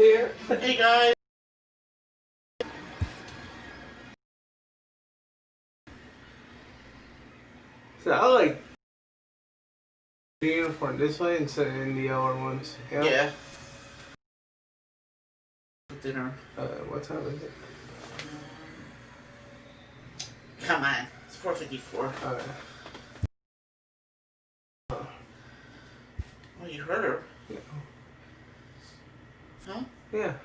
here. Hey guys. So I like the uniform this way instead of the yellow ones. Yeah. Dinner. What time is it? Come on. It's 4:54. Oh, you heard her. Yeah. Huh? Yeah. Okay.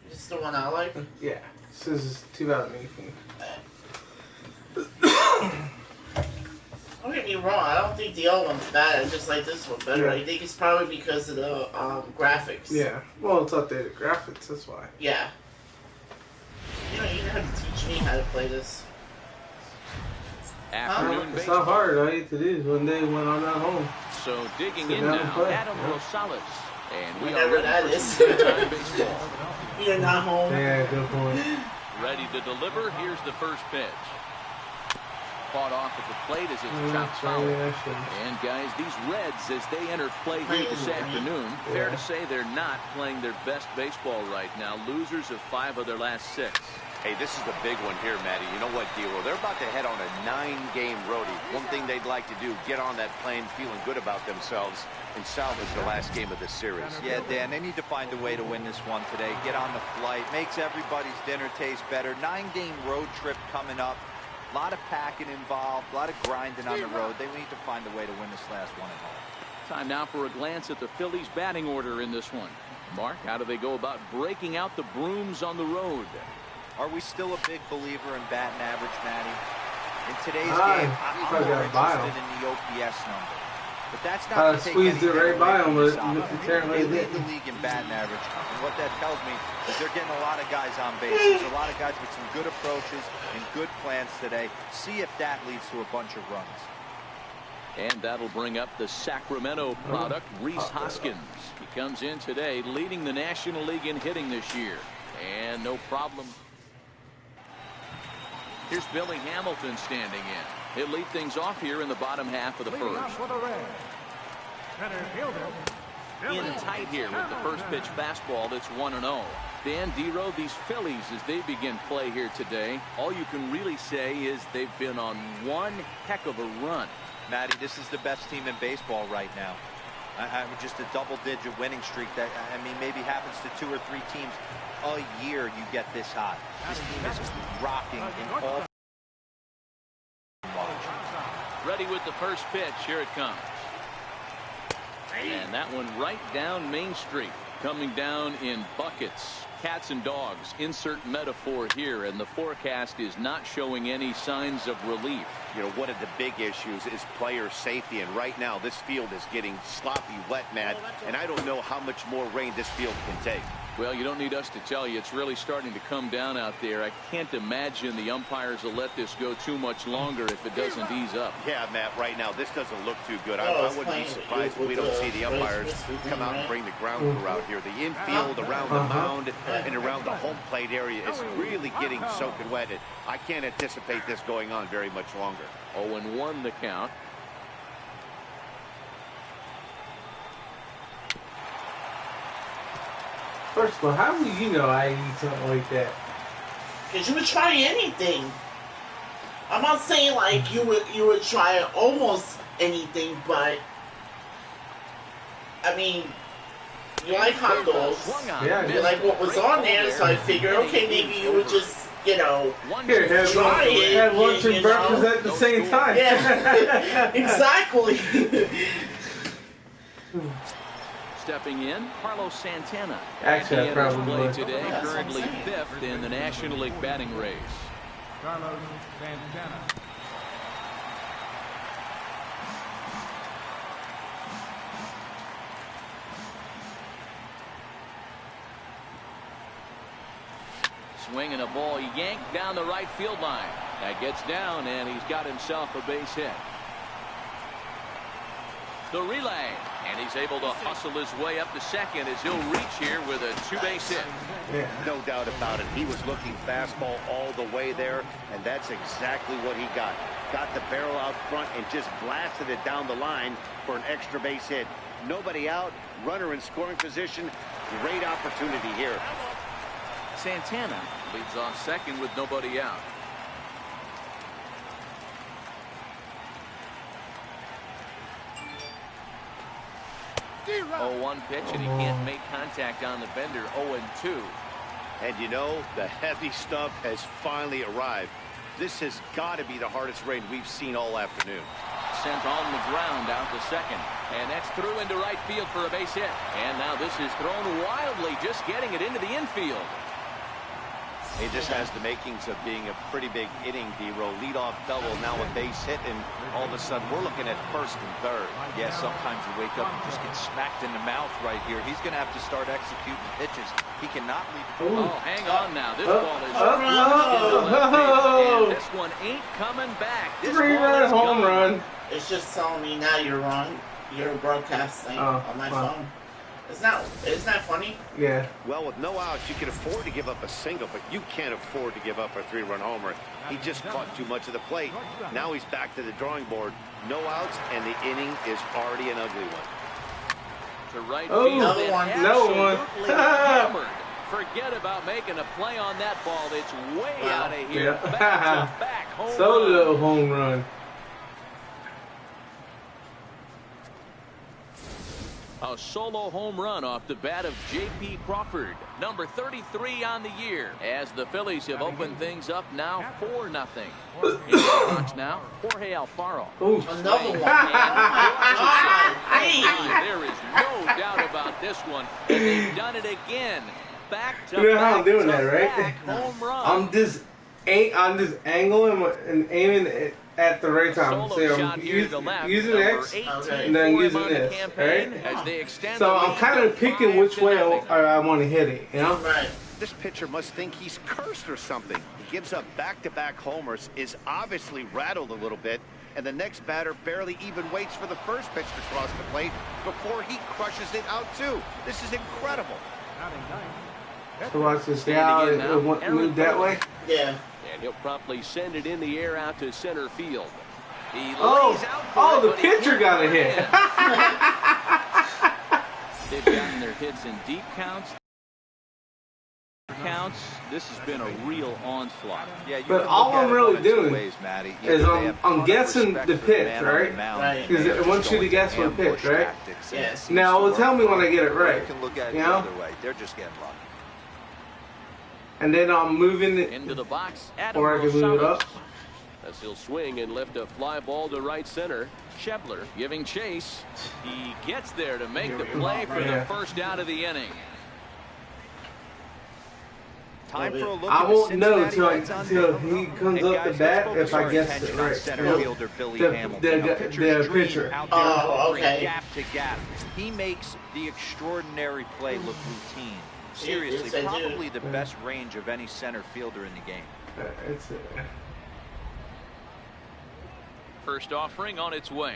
This is the one I like? Yeah. This is 2018. Don't get me wrong, I don't think the other one's bad. I just like this one better. Yeah. I think it's probably because of the graphics. Yeah. Well, it's updated graphics, that's why. Yeah. You know, you have to teach me how to play this. Afternoon It's not hard. All you have to do is one day when I'm not home. So digging in now, Adam Rosales. And we Whatever are that ready is. for some baseball. You're not home. Yeah, good point. Ready to deliver. Here's the first pitch. Fought off at the plate as it's chopped foul. And guys, these Reds, as they enter play here this afternoon, fair to say they're not playing their best baseball right now. Losers of 5 of their last 6. Hey, this is the big one here, Matty. You know what, D-Lo? They're about to head on a 9-game roadie. One thing they'd like to do, get on that plane feeling good about themselves and salvage the last game of this series. Yeah, Dan, they need to find a way to win this one today. Get on the flight. Makes everybody's dinner taste better. 9-game road trip coming up. A lot of packing involved, a lot of grinding on the road. They need to find a way to win this last one at home. Time now for a glance at the Phillies' batting order in this one. Mark, how do they go about breaking out the brooms on the road? Are we still a big believer in batting average, Matty? In today's game, I'm more interested in the OPS number. But that's not to take squeezed it right by him, but they lead the league in batting average. And what that tells me is they're getting a lot of guys on base. There's a lot of guys with some good approaches and good plans today. See if that leads to a bunch of runs. And that'll bring up the Sacramento product, Rhys Hoskins. He comes in today leading the National League in hitting this year. And no problem. Here's Billy Hamilton standing in. He'll lead things off here in the bottom half of the first. In tight here with the first pitch fastball that's 1-0. Dan Dero, these Phillies, as they begin play here today, all you can really say is they've been on one heck of a run. Matty, this is the best team in baseball right now. Just a double-digit winning streak that, I mean, maybe happens to 2 or 3 teams a year you get this hot. This team is rocking in all. Ready with the first pitch. Here it comes. And that one right down Main Street. Coming down in buckets. Cats and dogs. Insert metaphor here. And the forecast is not showing any signs of relief. You know, one of the big issues is player safety. And right now, this field is getting sloppy wet, Matt. And I don't know how much more rain this field can take. Well, you don't need us to tell you. It's really starting to come down out there. I can't imagine the umpires will let this go too much longer if it doesn't ease up. Yeah, Matt, right now, this doesn't look too good. I wouldn't be surprised if we don't see the umpires come out and bring the ground crew out here. The infield, around the mound, and around the home plate area is really getting soaking wet. I can't anticipate this going on very much longer. 0-1 the count. First of all, how do you know I eat something like that? Because you would try anything. I'm not saying like you would try almost anything, but I mean, you like hot dogs. Yeah, you like what was on there, so I figured, okay, maybe you would just, you know, try it. Have lunch and breakfast at the same time. Yeah, exactly. Stepping in, Carlos Santana. Actually, I probably play would. today, currently 5th in the National League batting race. Carlos Santana. Swinging a ball yanked down the right field line. That gets down, and he's got himself a base hit. The relay, and he's able to hustle his way up to second as he'll reach here with a two-base hit. Yeah. No doubt about it. He was looking fastball all the way there, and that's exactly what he got. Got the barrel out front and just blasted it down the line for an extra base hit. Nobody out, runner in scoring position. Great opportunity here. Santana leads off second with nobody out. 0-1 pitch, and he can't make contact on the bender. 0-2. And you know, the heavy stuff has finally arrived. This has got to be the hardest rain we've seen all afternoon. Sent on the ground out to second, and that's through into right field for a base hit. And now this is thrown wildly, just getting it into the infield. Hey, this has the makings of being a pretty big inning, D-Row. Leadoff double, now a base hit, and all of a sudden we're looking at first and third. Yeah, sometimes you wake up and just get smacked in the mouth right here. He's going to have to start executing pitches. He cannot leave. Oh, hang on now. This ball is into left field, and this one ain't coming back. This Three-run home run. It's just telling me now you're wrong. You're broadcasting on my phone. Isn't that funny? Yeah. Well, with no outs, you can afford to give up a single, but you can't afford to give up a three-run homer. He just caught too much of the plate. Now he's back to the drawing board. No outs, and the inning is already an ugly one. To right Oh, field, another and one. Another one. absolutely hammered. Forget about making a play on that ball. It's way out of here. Yeah. Back-to-back home run. Solo home run. A solo home run off the bat of J.P. Crawford, number 33 on the year, as the Phillies have opened things up now 4-0. In the box now, Jorge Alfaro. Another one. There is no doubt about this one, and they've done it again. Back-to-back, You know how I'm doing that, right? home run. I'm just angling and aiming at the right time. So I'm using X and then using this, right? So I'm kind of picking which way I want to hit it, you know? Right. This pitcher must think he's cursed or something. He gives up back-to-back homers, is obviously rattled a little bit, and the next batter barely even waits for the first pitch to cross the plate before he crushes it out too. This is incredible. So watch this. See how it moved that way? Yeah. And he'll promptly send it in the air out to center field. He lays out Oh, for the it, pitcher got a hit. They've gotten their hits in deep counts. This has been a real onslaught. Yeah, But all I'm really doing Matty. is I'm guessing the pitch, right? Because it wants you to guess for the pitch, right? Yes. Now, it'll tell me when I get it right. You can look at it You the know? other way. They're just getting lucky. And then I'm moving it, Into the box, Adam or I can move it Rosales. up. As he'll swing and lift a fly ball to right center. Schebler giving chase. He gets there to make the play for the first out of the inning. Time for a look I at the won't know Cincinnati till Reds on he deck. comes And up the guys, bat let's if I focus guess our it attention on right. center You know, fielder Billy the Hamilton. Now, pitcher's the dream pitcher. out there covering okay. gap to gap. He makes the extraordinary play look routine. Seriously, Yes, I do. probably the best range of any center fielder in the game. It's First offering on its way.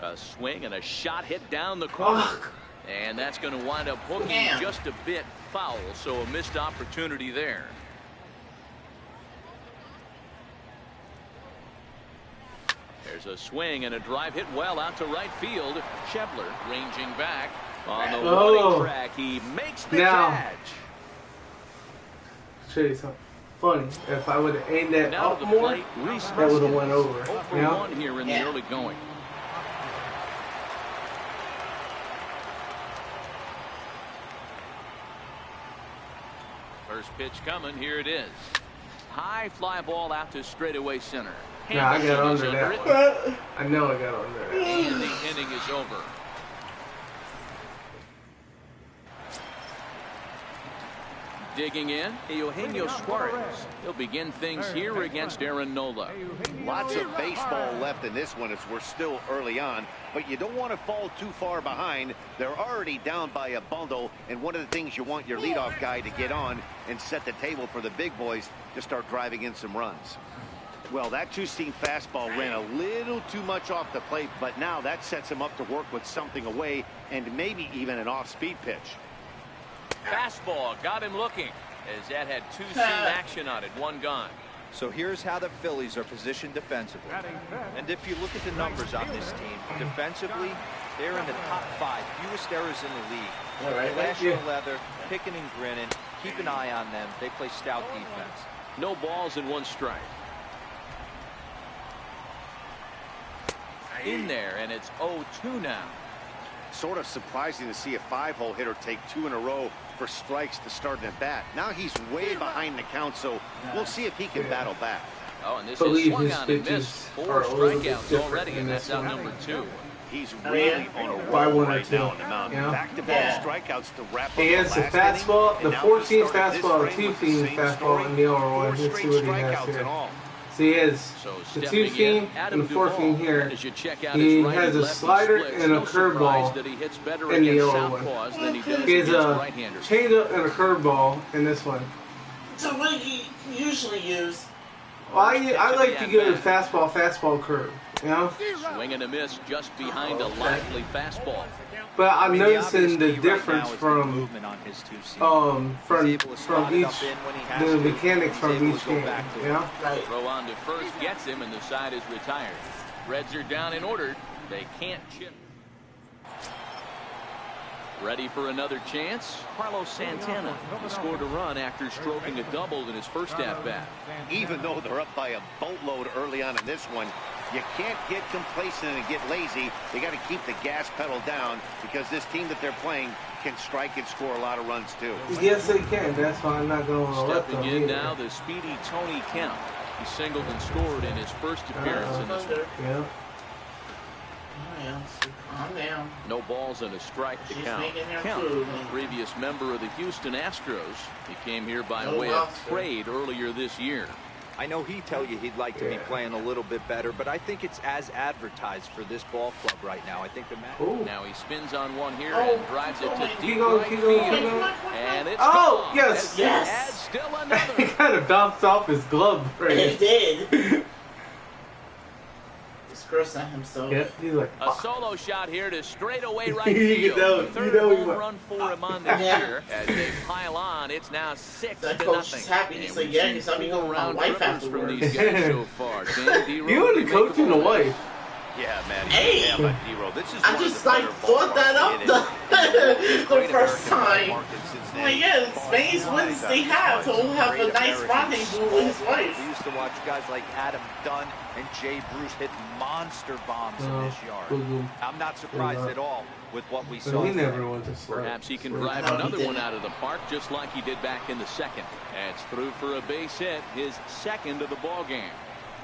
A swing and a shot hit down the corner. And that's going to wind up hooking Damn. just a bit foul, so a missed opportunity there. There's a swing and a drive hit well out to right field. Schebler ranging back on the warning track. He makes the catch. show you something funny. If I would have aimed that Now up to the more, plate, Reese that would have went over. 0 for You know? 1 here in the early going. First pitch coming. Here it is. High fly ball out to straightaway center. Nah, I got under that. I know I got under that. And the inning is over. Digging in, Eugenio Suarez. He'll begin things here against Aaron Nola. Lots of baseball left in this one as we're still early on, but you don't want to fall too far behind. They're already down by a bundle, and one of the things you want your leadoff guy to get on and set the table for the big boys to start driving in some runs. Well, that two-seam fastball ran a little too much off the plate, but now that sets him up to work with something away and maybe even an off-speed pitch. Fastball got him looking, as that had two-seam action on it, one gone. So here's how the Phillies are positioned defensively. And if you look at the numbers on this team, defensively, they're in the top 5, fewest errors in the league. All right, Flash your leather, picking and grinning, keep an eye on them. They play stout defense. No balls and 1 strike. In there, and it's 0-2 now. Sort of surprising to see a 5-hole hitter take 2 in a row for strikes to start an at bat. Now he's way behind the count, so we'll see if he can battle back. Oh, and this is swung on and missed. 4 strikeouts already, and that's out number 2. He's really on a roll right now on the mound. Back-to-back strikeouts to wrap up the last inning. He has the fastball, the 14 fastball, the 2-seam fastball, and the other one. Let's see what he has here. So he has the 2-seam and the 4-seam here. He has a slider and a curveball in the other one. He has a changeup and a curveball in this one. So what do you usually use? Well, I like to give it a fastball curve, you know? Swing and a miss just behind a lively fastball. But I'm noticing the difference from each, the mechanics from each game, you know? Throw on to first gets him, and the side is retired. Reds are down and ordered. They can't chip. Ready for another chance? Carlos Santana. He scored a run after stroking a double in his first at-bat. Even though they're up by a boatload early on in this one, you can't get complacent and get lazy. You got to keep the gas pedal down because this team that they're playing can strike and score a lot of runs too. Yes, they can. That's why I'm not going to let them. Stepping in now, the speedy Tony Kemp. He singled and scored in his first appearance in this one. Yeah. Calm down. No balls and a strike to count. Kemp, previous member of the Houston Astros. He came here by way of trade earlier this year. I know he'd tell you he'd like to be playing a little bit better, but I think it's as advertised for this ball club right now. I think the match. Now he spins on one here and drives it to deep right field. And it's gone. Yes. Adds still another. He kind of bounced off his glove. Right? He did. Cursing at himself. Yeah, he's like, a solo shot here to straightaway right field. Third home run for him on this year. As they pile on, it's now 6-0. That coach is happy. He said, "Yeah, he's having to go around wife afterwards." From these guys so far. You and the coach and the wife. Yeah, man. Hey, yeah, but D-Row, this is I just like thought that up the first time. Well, yeah, it's Spain's wins they have. So he'll have a nice rendezvous with his wife. We used to watch guys like Adam Dunn and Jay Bruce hit monster bombs in this yard. I'm not surprised at all with what we saw. He never went to sleep. Perhaps he can drive another one out of the park, just like he did back in the second. That's through for a base hit, his second of the ball game.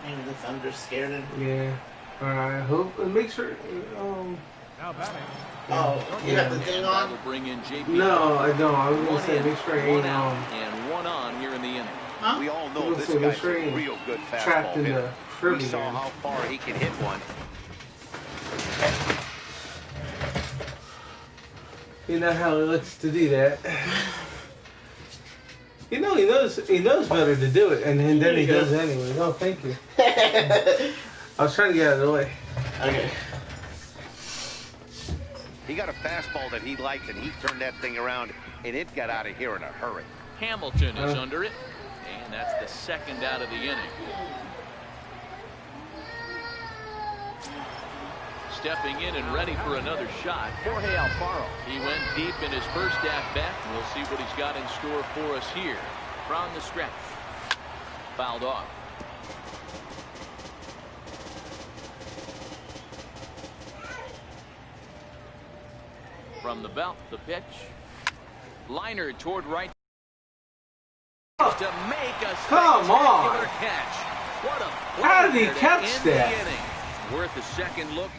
Maybe the Thunder scared him. Yeah. All right. Hope make sure. You have the thing on? Will bring in JP. No, I don't. I was gonna say make sure he ain't on. And one on here in the inning. Huh? We all know this guy's a real good fastball hitter. We saw how far he can hit one. You know how he looks to do that. You know he knows better to do it, and then he does it anyway. Oh, thank you. I was trying to get out of the way. Okay. He got a fastball that he liked, and he turned that thing around, and it got out of here in a hurry. Hamilton is under it, and that's the second out of the inning. Stepping in and ready for another shot, Jorge Alfaro. He went deep in his first at-bat. We'll see what he's got in store for us here from the stretch. Fouled off. From the belt, the pitch. Liner toward right. To make a spectacular catch. What a play. How did he catch that? Worth a second look.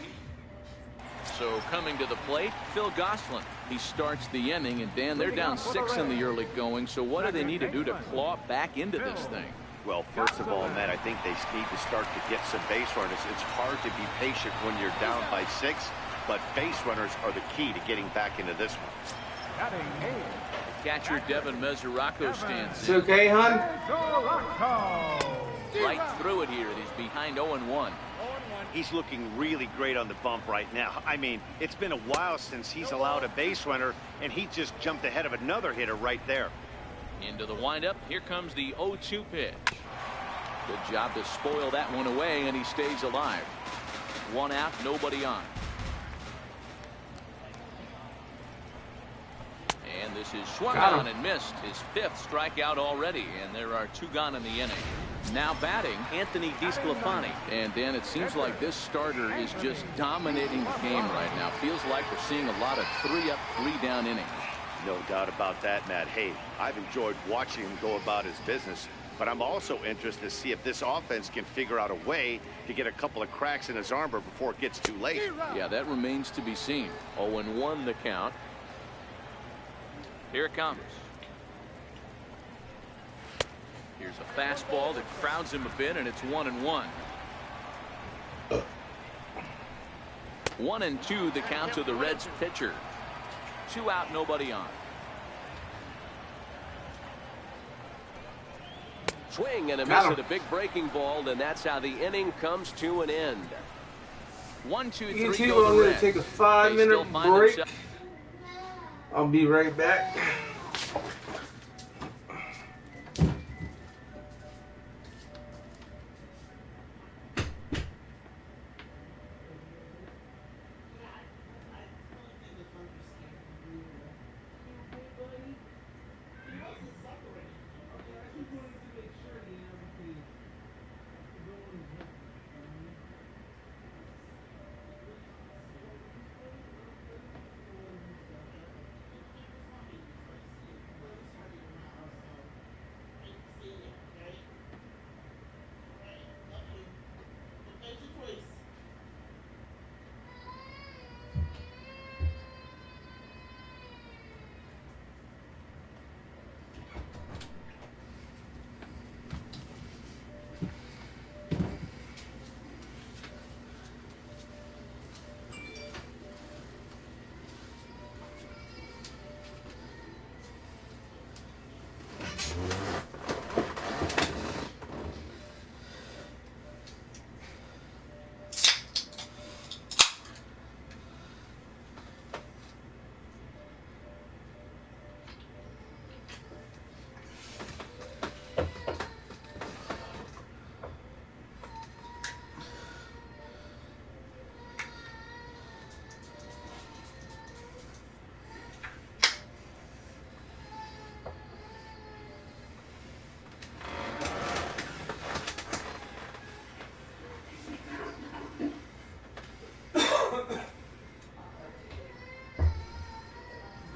So coming to the plate, Phil Gosselin. He starts the inning, and Dan, they're down 6 in the early going. So what do they need to do to claw back into this thing? Well, first of all, Matt, I think they need to start to get some base runners. It's hard to be patient when you're down by 6. But base runners are the key to getting back into this one. Catcher Devin Mesoraco stands in. It's okay, hon? right through it here. He's behind 0-1. He's looking really great on the bump right now. I mean, it's been a while since he's allowed a base runner, and he just jumped ahead of another hitter right there. Into the windup. Here comes the 0-2 pitch. Good job to spoil that one away, and he stays alive. 1 out, nobody on. And this is swung on and missed. His 5th strikeout already, and there are 2 gone in the inning. Now batting, Anthony DeSclafani. And Dan, it seems like this starter is just dominating the game right now. Feels like we're seeing a lot of 3-up, 3-down innings. No doubt about that, Matt. Hey, I've enjoyed watching him go about his business, but I'm also interested to see if this offense can figure out a way to get a couple of cracks in his armor before it gets too late. Yeah, that remains to be seen. 0-1 the count. Here it comes. Here's a fastball that crowds him a bit, and it's 1-1. 1-2 the count to the Reds pitcher. 2 out, nobody on. Swing and a miss at a big breaking ball, and that's how the inning comes to an end. 1, 2, 3. You can see we're going to take a 5-minute break. I'll be right back.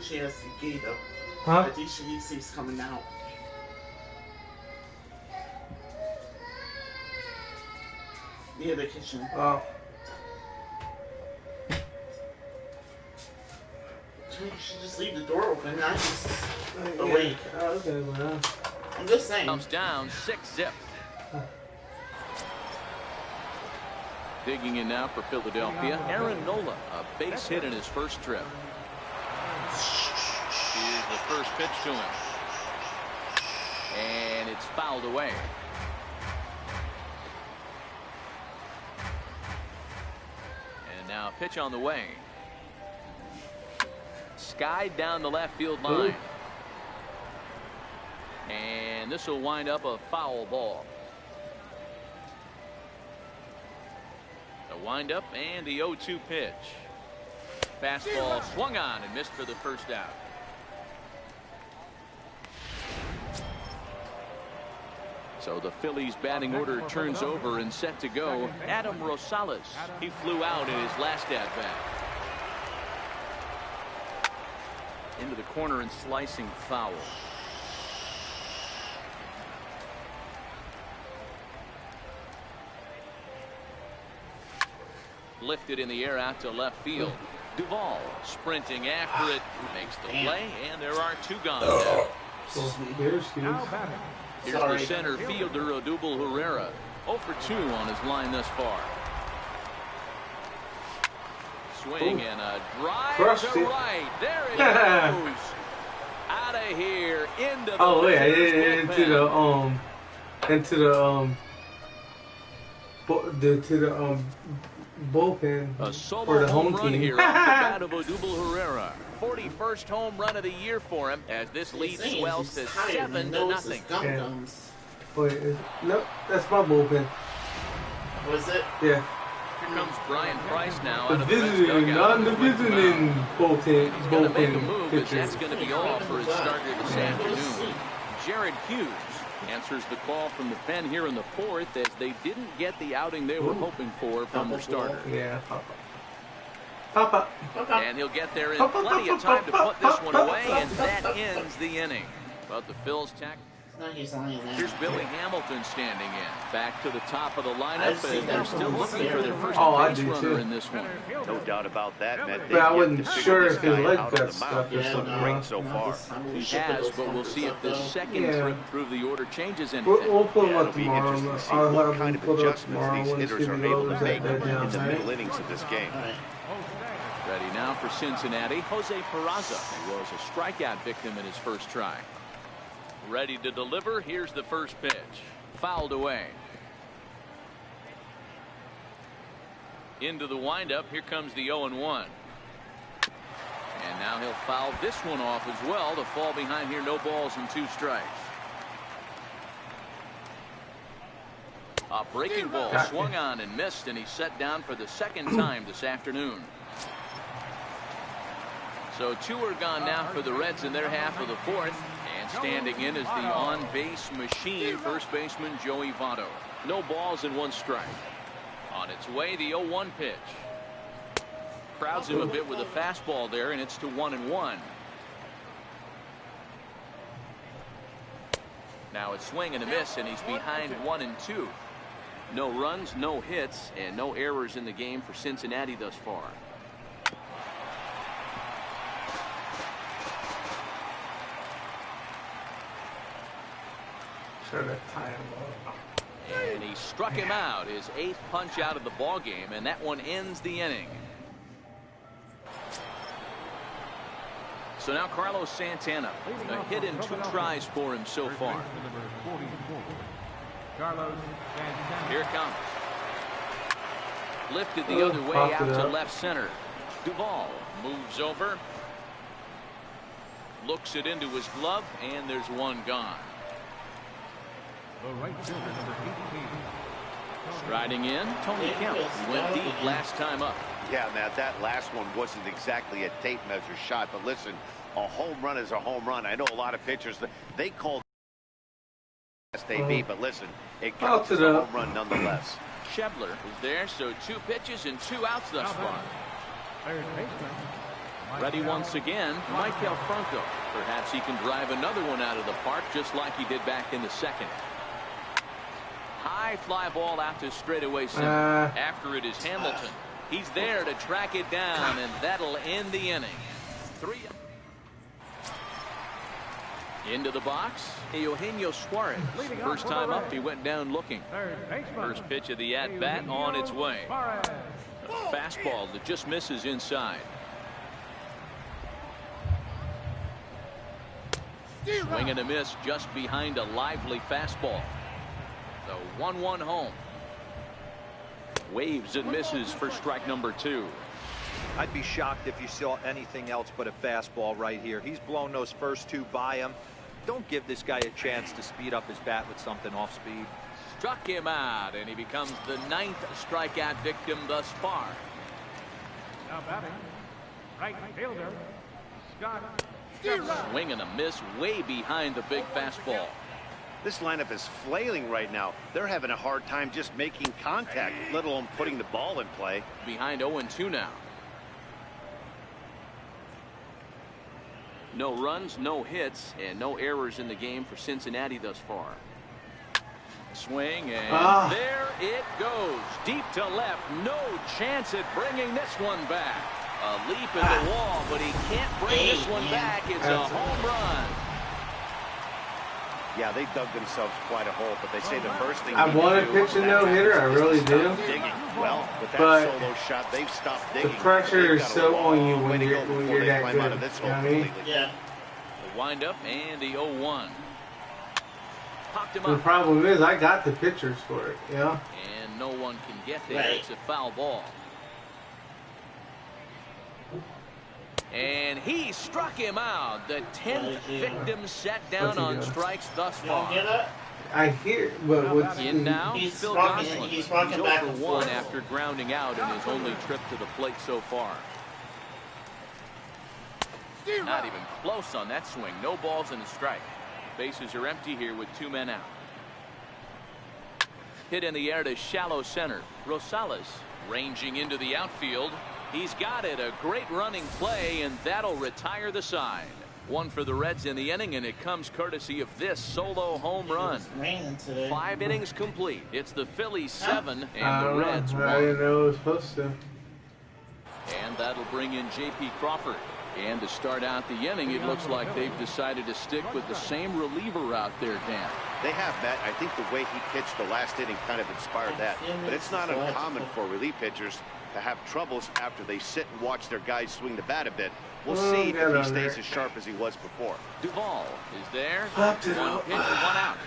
She has the gate up. Huh? I think she sees coming out. Near the kitchen. Oh. You should just leave the door open. I just awake. Okay, well. I'm just saying. Comes down 6-zip. Digging in now for Philadelphia, Aaron Nola, a base hit in his first trip. Here's the first pitch to him. And it's fouled away. And now a pitch on the way. Skied down the left field line. And this will wind up a foul ball. The windup and the 0-2 pitch. Fastball swung on and missed for the first out. So the Phillies batting order turns over and set to go. Adam Rosales. He flew out in his last at bat. Into the corner and slicing foul. Lifted in the air out to left field. Duvall sprinting after it, makes the play, and there are 2 gone now. Here's the center fielder, Odubel Herrera. 0 for 2 on his line thus far. Swing and a drive to right. There it goes. Out of here into the bullpen A solo for the home home run team. here off the bat of Odubel Herrera. 41st home run of the year for him as this lead swells to 7-0. Yeah. Wait, nope, that's my bullpen. Was it? Yeah. Here comes Brian Price now. The visiting, not the visiting bullpen. He's going to make a move, but that's going to be all for his starter this afternoon. Jared Hughes answers the call from the pen here in the fourth as they didn't get the outing they were hoping for from their starter. Yeah, Papa. And he'll get there in plenty of time to put this one away, and that ends the inning. But the Phils tack. Here's Billy Hamilton standing in. Back to the top of the lineup, and they're still looking for their first base runner in this one. No doubt about that, Matt. But I wasn't sure if his leg got stuck or something. Great so far. He has, but we'll see if the second trip through the order changes anything. We'll pull him up tomorrow. I'll have kind him of put up adjustments tomorrow these when hitters are Stevie able Lowe's to make at that in down, the right? middle innings of this game. Ready now for Cincinnati, Jose Peraza, who was a strikeout victim in his first try. Ready to deliver. Here's the first pitch. Fouled away. Into the windup. Here comes the 0-1. And now he'll foul this one off as well to fall behind here. No balls and 2 strikes. A breaking ball swung on and missed, and he's set down for the second time this afternoon. So 2 are gone now for the Reds in their half of the fourth. And standing in is the on-base machine, first baseman Joey Votto. No balls and 1 strike. On its way, the 0-1 pitch. Crowds him a bit with a fastball there, and it's to 1-1. Now it's swing and a miss, and he's behind 1-2. No runs, no hits, and no errors in the game for Cincinnati thus far. And he struck him out, his 8th punch out of the ball game, and that one ends the inning. So now Carlos Santana, a hit in 2 tries for him so far. Here it comes. Lifted the other way out to left center. Duvall moves over. Looks it into his glove, and there's 1 gone. Striding in, Tony Kemp, who went deep last time up. Yeah, Matt, that last one wasn't exactly a tape measure shot, but listen, a home run is a home run. I know a lot of pitchers, they call SAB, but listen, it counts as a home run nonetheless. Schebler is there, so 2 pitches and 2 outs thus far. Ready once again, Maikel Franco. Perhaps he can drive another one out of the park just like he did back in the second. High fly ball out to straightaway center. After it is Hamilton. He's there to track it down, and that'll end the inning. 3. Into the box, Eugenio Suarez. First time up, he went down looking. First pitch of the at-bat on its way. A fastball that just misses inside. Swing and a miss just behind a lively fastball. The 1-1 home. Waves and misses for strike number 2. I'd be shocked if you saw anything else but a fastball right here. He's blown those first 2 by him. Don't give this guy a chance to speed up his bat with something off speed. Struck him out, and he becomes the 9th strikeout victim thus far. Now batting, right fielder, Scott. Swing and a miss way behind the big fastball. This lineup is flailing right now. They're having a hard time just making contact, let alone putting the ball in play. Behind 0-2 now. No runs, no hits, and no errors in the game for Cincinnati thus far. Swing, and there it goes. Deep to left. No chance at bringing this one back. A leap in the wall, but he can't bring this one back. It's a home run. Yeah, they dug themselves quite a hole, but they say the first thing I want to pitch a no-hitter, I really do. Digging. Well, with that solo shot, they've stopped digging. The pressure is so on you when you're that good. Out of this hole completely. Yeah. The windup and the 0-1. Popped him The up. problem is I got the pitchers for it, you know. And no one can get there. It's a foul ball. And he struck him out. The 10th victim set down on strikes thus far. I hear, but what's in now? He's Phil rocking, Gosselin. he's rocking back and forth. 1 after grounding out in his only trip to the plate so far. Not even close on that swing. No balls and a strike. Bases are empty here with 2 men out. Hit in the air to shallow center. Rosales ranging into the outfield. He's got it. A great running play, and that'll retire the side. 1 for the Reds in the inning, and it comes courtesy of this solo home run. 5 innings complete. It's the Phillies 7 and the Reds 1. I didn't know it was supposed to. And that'll bring in J.P. Crawford. And to start out the inning, it looks like they've decided to stick with the same reliever out there, Dan. They have, Matt. I think the way he pitched the last inning kind of inspired that. But it's not uncommon for relief pitchers to have troubles after they sit and watch their guys swing the bat a bit. We'll see if he stays as sharp as he was before. Duvall is there. 1 pitch, 1 out.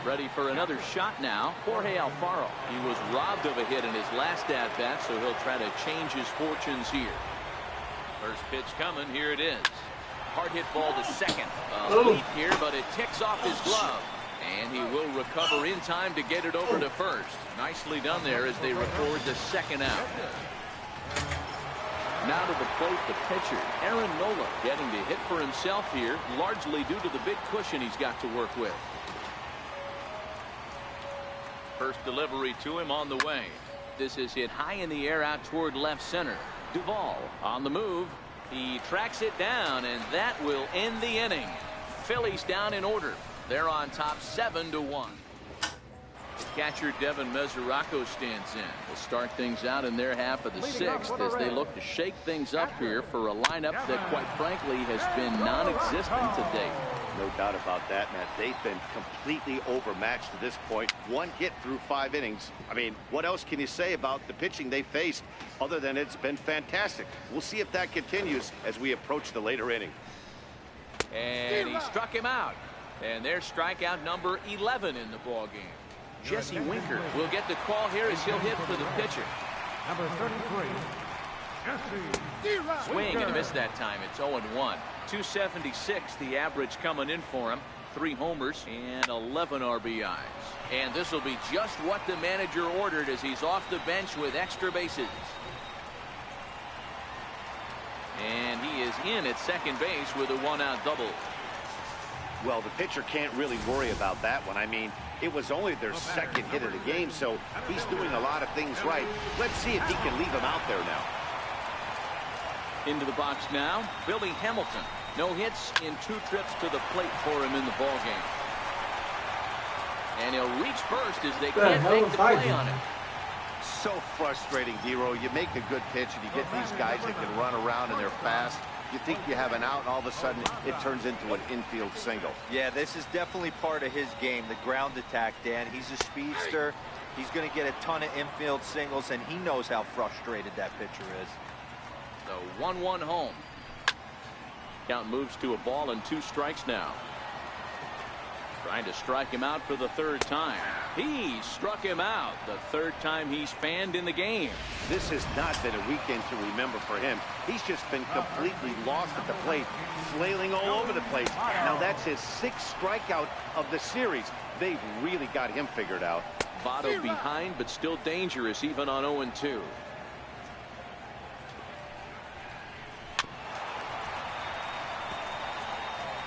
Ready for another shot now. Jorge Alfaro. He was robbed of a hit in his last at-bat, so he'll try to change his fortunes here. First pitch coming. Here it is. Hard hit ball to second. A leap here, but it ticks off his glove. And he will recover in time to get it over to first. Nicely done there as they record the second out. Now to the plate, the pitcher, Aaron Nola, getting to hit for himself here, largely due to the big cushion he's got to work with. First delivery to him on the way. This is hit high in the air out toward left center. Duvall on the move. He tracks it down, and that will end the inning. Phillies down in order. They're on top 7-1. Catcher Devin Mesoraco stands in. Will start things out in their half of the 6th as they look to shake things up here for a lineup that, quite frankly, has been non-existent to date. No doubt about that, Matt. They've been completely overmatched to this point. 1 hit through 5 innings. I mean, what else can you say about the pitching they faced other than it's been fantastic? We'll see if that continues as we approach the later inning. And he struck him out. And there's strikeout number 11 in the ballgame. Jesse Winker will get the call here as he'll hit for the pitcher. Number 33, Jesse Swing and a miss that time. It's 0-1. 276 the average coming in for him. 3 homers and 11 RBIs. And this will be just what the manager ordered as he's off the bench with extra bases. And he is in at second base with a 1-out double. Well, the pitcher can't really worry about that one. I mean, it was only their 2nd hit of the game, so he's doing a lot of things right. Let's see if he can leave him out there now. Into the box now, Billy Hamilton. No hits in 2 trips to the plate for him in the ballgame. And he'll reach first as they can't make the play on him. So frustrating, Hero. You make a good pitch and you get these guys that can run around and they're fast. You think you have an out, and all of a sudden it turns into an infield single. Yeah, this is definitely part of his game, the ground attack, Dan. He's a speedster. He's going to get a ton of infield singles, and he knows how frustrated that pitcher is. The 1-1 home. Count moves to a ball and 2 strikes now. Trying to strike him out for the 3rd time. He struck him out the 3rd time he's fanned in the game. This has not been a weekend to remember for him. He's just been completely lost at the plate, flailing all over the place. Now that's his 6th strikeout of the series. They've really got him figured out. Votto behind, but still dangerous even on 0-2.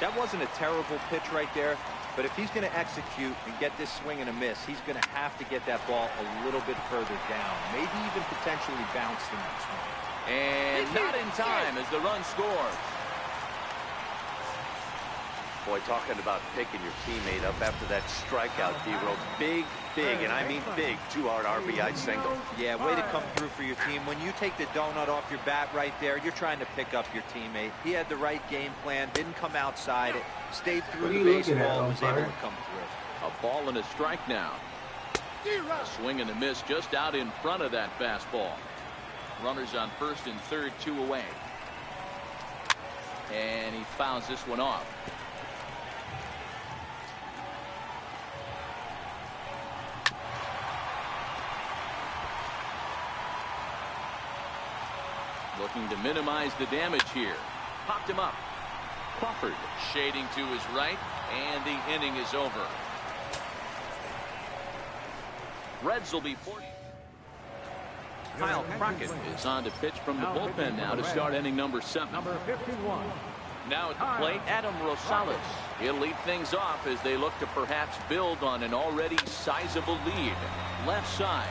That wasn't a terrible pitch right there. But if he's going to execute and get this swing and a miss, he's going to have to get that ball a little bit further down. Maybe even potentially bounce the next one. And not in time as the run scores. Boy, talking about picking your teammate up after that strikeout, Hero. Big, and I mean big, 2-out RBI single. Yeah, way to come through for your team. When you take the donut off your bat right there, you're trying to pick up your teammate. He had the right game plan, didn't come outside it, stayed through the baseball, was able to come through. A ball and a strike now. A swing and a miss just out in front of that fastball. Runners on 1st and 3rd, 2 away. And he fouls this one off. Looking to minimize the damage here. Popped him up. Crawford shading to his right, and the inning is over. Reds will be 40. Kyle Crockett is on to pitch from the bullpen now to start inning number 7. Number 51. Now at the plate, Adam Rosales. He'll lead things off as they look to perhaps build on an already sizable lead. Left side.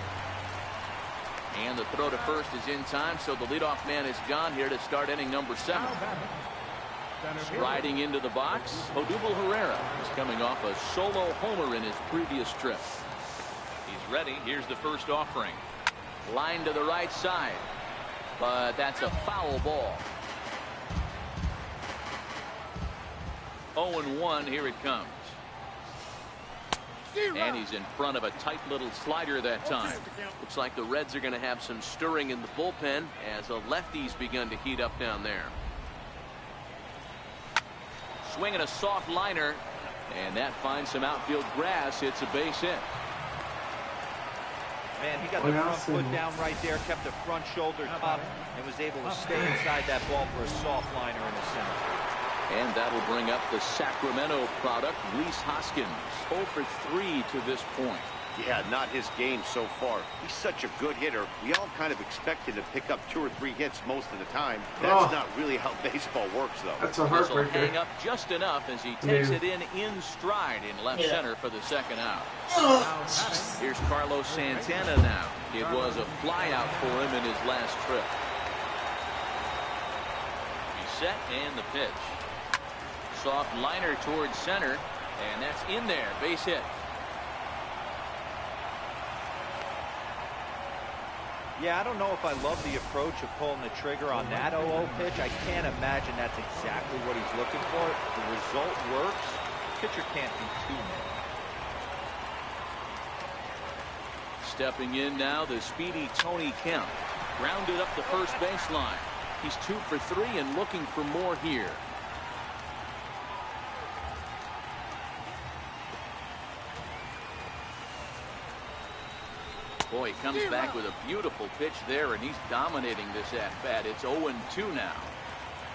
And the throw to first is in time, so the leadoff man is gone here to start inning number 7. Striding into the box, Odubel Herrera is coming off a solo homer in his previous trip. He's ready. Here's the first offering. Line to the right side, but that's a foul ball. 0-1, here it comes. And he's in front of a tight little slider that time. Looks like the Reds are going to have some stirring in the bullpen as a lefty's begun to heat up down there. Swinging a soft liner, and that finds some outfield grass. It's a base hit. Man, he got the front foot down right there, kept the front shoulder up, and was able to stay inside that ball for a soft liner in the center. And that'll bring up the Sacramento product, Rhys Hoskins. 0 for 3 to this point. Yeah, not his game so far. He's such a good hitter. We all kind of expect him to pick up 2 or 3 hits most of the time. That's not really how baseball works, though. That's a This will heartbreaker. hang up just enough as he takes it in stride in left center for the second out. Here's Carlos Santana now. It was a flyout for him in his last trip. He's set and the pitch. Soft liner towards center, and that's in there. Base hit. Yeah, I don't know if I love the approach of pulling the trigger on that 0-0 pitch. I can't imagine that's exactly what he's looking for. The result works. Pitcher can't be too mad. Stepping in now, the speedy Tony Kemp. Grounded up the first baseline. He's 2 for 3 and looking for more here. Boy, he comes back with a beautiful pitch there, and he's dominating this at-bat. It's 0-2 now.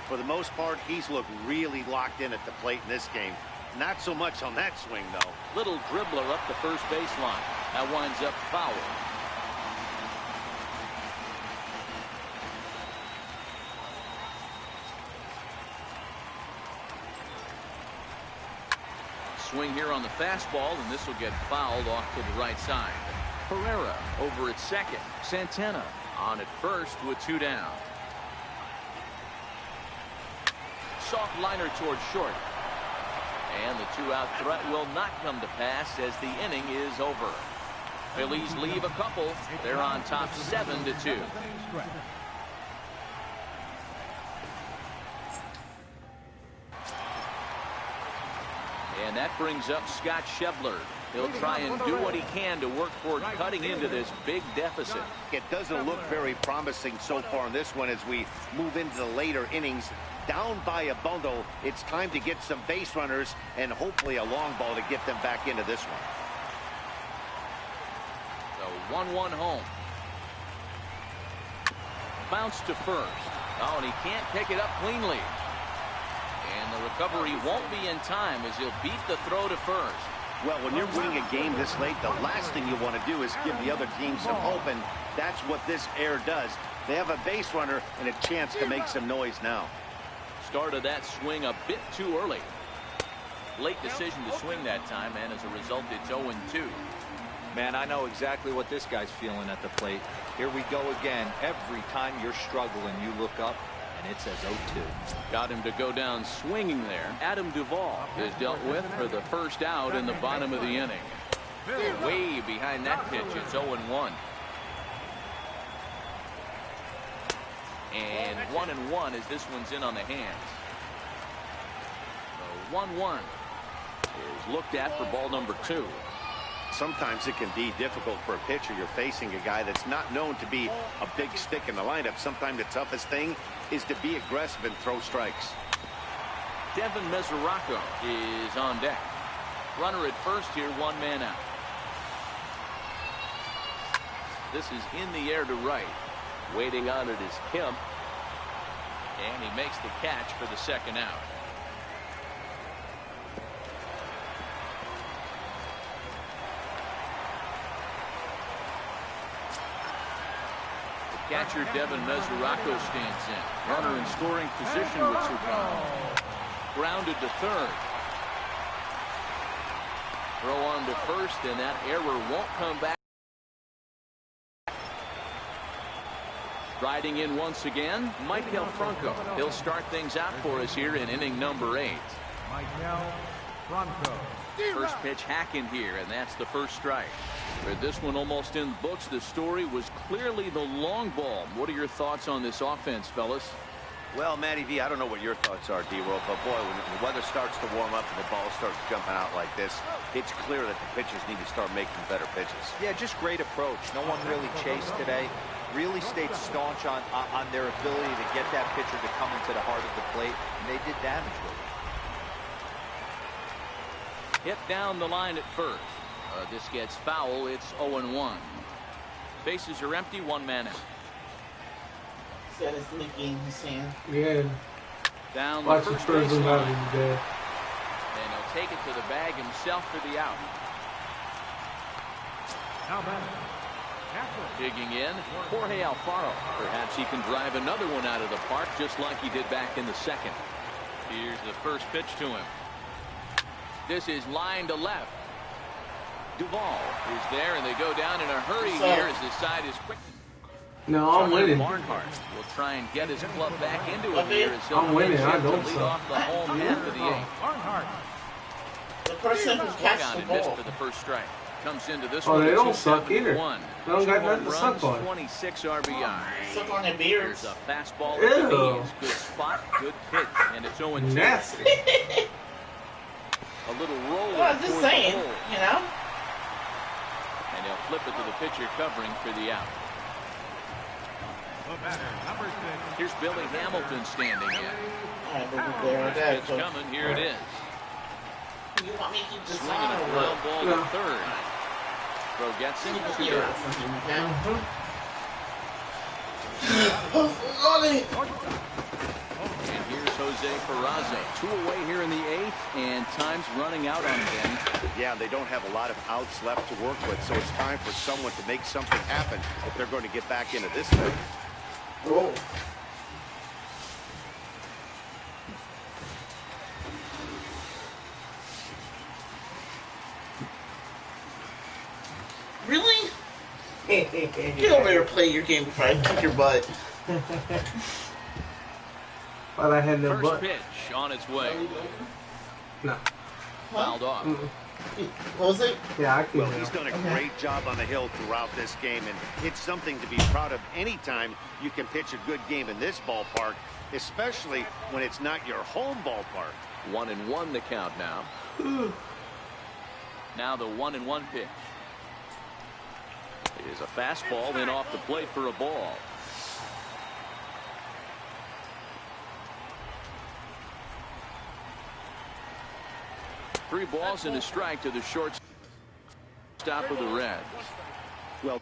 For the most part, he's looked really locked in at the plate in this game. Not so much on that swing, though. Little dribbler up the first baseline. That winds up foul. Swing here on the fastball, and this will get fouled off to the right side. Herrera over at second. Santana on at first with 2 down. Soft liner towards short. And the 2-out threat will not come to pass as the inning is over. Phillies leave a couple. They're on top 7-2. And that brings up Scott Schebler. He'll try and do what he can to work toward cutting into this big deficit. It doesn't look very promising so far in this one as we move into the later innings. Down by a bundle, it's time to get some base runners and hopefully a long ball to get them back into this one. So 1-1 home. Bounce to first. Oh, and he can't pick it up cleanly. And the recovery won't be in time as he'll beat the throw to first. Well, when you're winning a game this late, the last thing you want to do is give the other team some hope, and that's what this error does. They have a base runner and a chance to make some noise now. Started that swing a bit too early. Late decision to swing that time, and as a result, it's 0-2. Man, I know exactly what this guy's feeling at the plate. Here we go again. Every time you're struggling, you look up, and it says 0-2. Got him to go down swinging there. Adam Duvall is dealt with for the first out in the bottom of the inning. Way behind that pitch, it's 0-1. And 1-1 as this one's in on the hands. So 1-1 is looked at for ball number 2. Sometimes it can be difficult for a pitcher. You're facing a guy that's not known to be a big stick in the lineup. Sometimes the toughest thing is to be aggressive and throw strikes. Devin Mesoraco is on deck. Runner at first here, 1 man out. This is in the air to right. Waiting on it is Kemp. And he makes the catch for the second out. Catcher Devin Mesoraco stands in. Runner in scoring position with Serrano. Grounded to third. Throw on to first, and that error won't come back. Riding in once again, Michael Franco. He'll start things out for us here in inning number 8. Michael Franco. First pitch hacking here, and that's the first strike. For this one almost in the books, the story was clearly the long ball. What are your thoughts on this offense, fellas? Well, Matty V, I don't know what your thoughts are, D-Roll, but boy, when the weather starts to warm up and the ball starts jumping out like this, it's clear that the pitchers need to start making better pitches. Yeah, just great approach. No one really chased today. Really stayed staunch on their ability to get that pitcher to come into the heart of the plate, and they did damage with it. Hit down the line at first. This gets foul. It's 0-1. Bases are empty. One man out. Got his Mickey in his hand. Yeah. Down the Watch first the person baseline. out in there. And he'll take it to the bag himself for the out. Now batting. Digging in, Jorge Alfaro. Perhaps he can drive another one out of the park just like he did back in the second. Here's the first pitch to him. This is line to left. Duvall is there, and they go down in a hurry here as the side is quick. No, I'm winning. Barnhart will try and get his club back into it here. As I'm winning. I don't lead suck. off the home half of the 8th. Barnhart. The person who catches Swung on the and missed ball. for the first strike. Comes into this Oh, one. they at don't suck either. 2-7-1. They don't got 2 nothing to home suck runs, on. 26 RBI. Suck on their beards. There's a fastball Ew. at the knees. Good spot, good pitch, and it's 0-2. Nasty. A little roller. Well, I'm just toward the saying, hole. you know. And they'll flip it to the pitcher covering for the out. The batter, number 6. Here's Billy Hamilton standing in. Alright, there, First pitch coming. Here it is. You want me to keep this Swinging on a or ground what? ball to third. Throw gets him. You can 2 hear down. it from him, okay? And here's Jose Peraza. 2 away here in the 8th, and time's running out on them. Yeah, they don't have a lot of outs left to work with, so it's time for someone to make something happen if they're going to get back into this thing. Whoa. Really? Get over here and play your game before I kick your butt. But I had no First butt. pitch on its way. No. Fouled off. What was it? Yeah, I can. Well, he's done a great job on the hill throughout this game, and it's something to be proud of anytime you can pitch a good game in this ballpark, especially when it's not your home ballpark. 1-1 the count now. Now the 1-1 pitch. It is a fastball in off the plate for a ball. Three balls and a strike to the shortstop of the Reds. Well,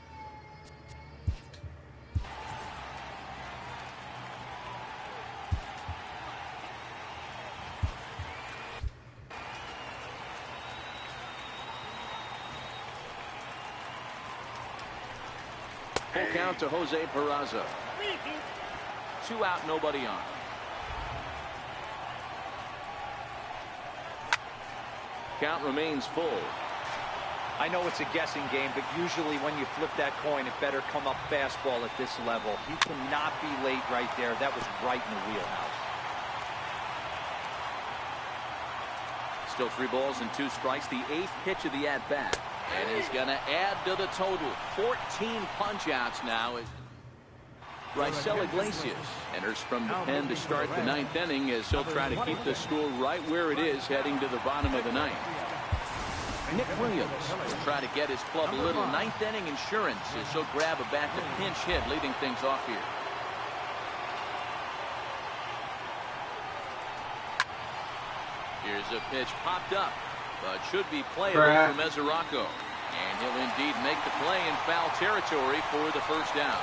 Full count to Jose Peraza. 2 out, nobody on. Count remains full. I know it's a guessing game, but usually when you flip that coin, it better come up fastball at this level. He cannot be late right there. That was right in the wheelhouse. Still 3 balls and 2 strikes. The 8th pitch of the at-bat. And he's going to add to the total. 14 punch-outs now. Raisel Iglesias enters from the pen to start the 9th inning as he'll try to keep the score right where it is heading to the bottom of the 9th. Nick Williams will try to get his club a little 9th inning insurance as he'll grab a bat to pinch hit, leading things off here. Here's a pitch popped up, but should be playable for Mesoraco. And he'll indeed make the play in foul territory for the first down.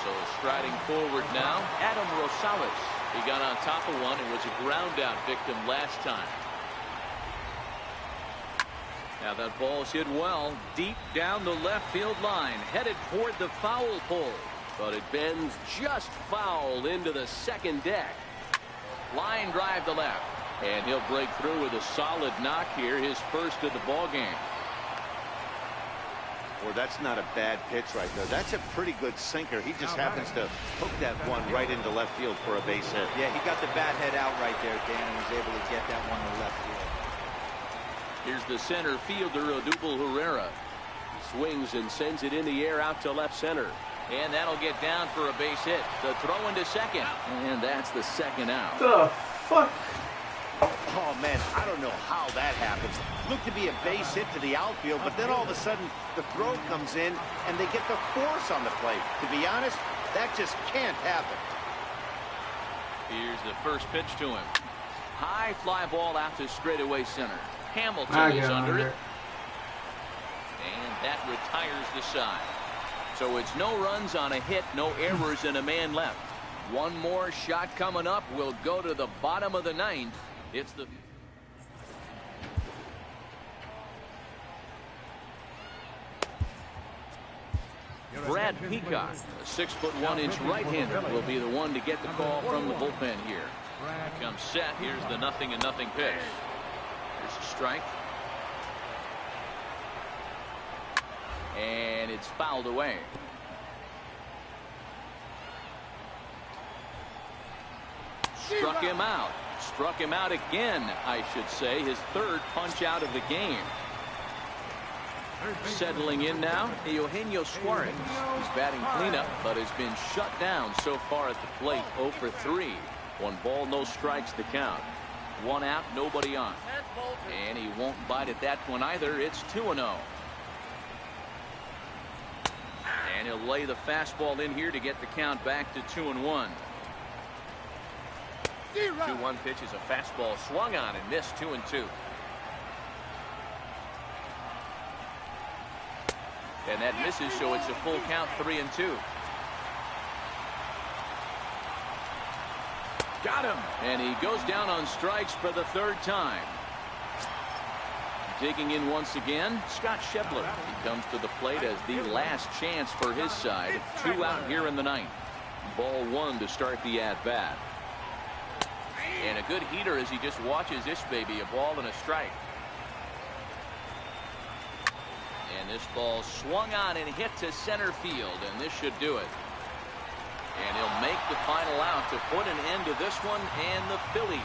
So striding forward now, Adam Rosales. He got on top of one and was a ground out victim last time. Now that ball's hit well deep down the left field line, headed toward the foul pole, but it bends just foul into the second deck. Line drive to left, and he'll break through with a solid knock here, his first of the ball game. Well, that's not a bad pitch right there. That's a pretty good sinker. He just happens to hook that one right into left field for a base hit. Yeah, he got the bat head out right there, Dan, and was able to get that one to left field. Here's the center fielder, Odubel Herrera. He swings and sends it in the air out to left center. And that'll get down for a base hit. The throw into second. And that's the second out. The fuck? Oh, man, I don't know how that happens. Looked to be a base hit to the outfield, but then all of a sudden the throw comes in and they get the force on the plate. To be honest, that just can't happen. Here's the first pitch to him. High fly ball out to straightaway center. Hamilton is under it. And that retires the side. So it's no runs on a hit, no errors, and a man left. One more shot coming up. Will go to the bottom of the ninth. It's the Brad Peacock, a 6'1" right-hander, will be the one to get the call from the bullpen here. Comes set. Here's the 0-0 pitch. Here's a strike. And it's fouled away. Struck him out. Struck him out again, I should say. His third punch out of the game. Settling in now, Eugenio Suarez. He's batting cleanup, but has been shut down so far at the plate. 0 for 3. 1 ball, no strikes to count. 1 out, nobody on. And he won't bite at that one either. It's 2-0. And he'll lay the fastball in here to get the count back to 2-1. 2-1 pitch is a fastball swung on and missed. 2-2. And that misses, so it's a full count. 3-2. Got him. And he goes down on strikes for the 3rd time. Digging in once again, Scott Schebler. He comes to the plate as the last chance for his side. 2 out here in the 9th. Ball 1 to start the at-bat. And a good heater as he just watches this baby. A ball and a strike. And this ball swung on and hit to center field, and this should do it. And he'll make the final out to put an end to this one, and the Phillies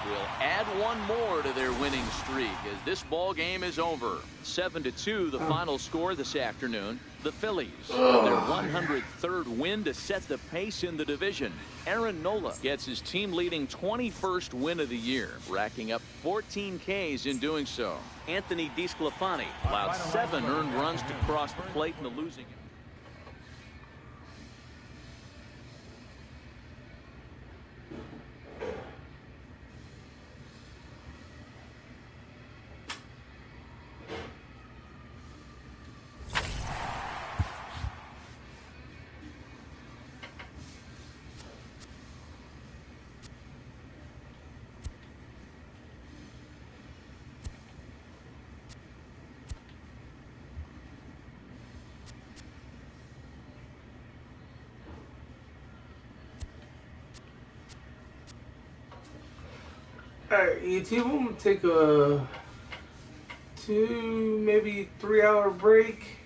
will add 1 more to their winning streak as this ball game is over. 7-2 the final score this afternoon. The Phillies their 103rd win to set the pace in the division. Aaron Nola gets his team leading 21st win of the year, racking up 14 Ks in doing so. Anthony DeSclafani allowed 7 earned runs to cross the plate in the losing. Alright, YouTube, I'm gonna take a 2, maybe 3 hour break.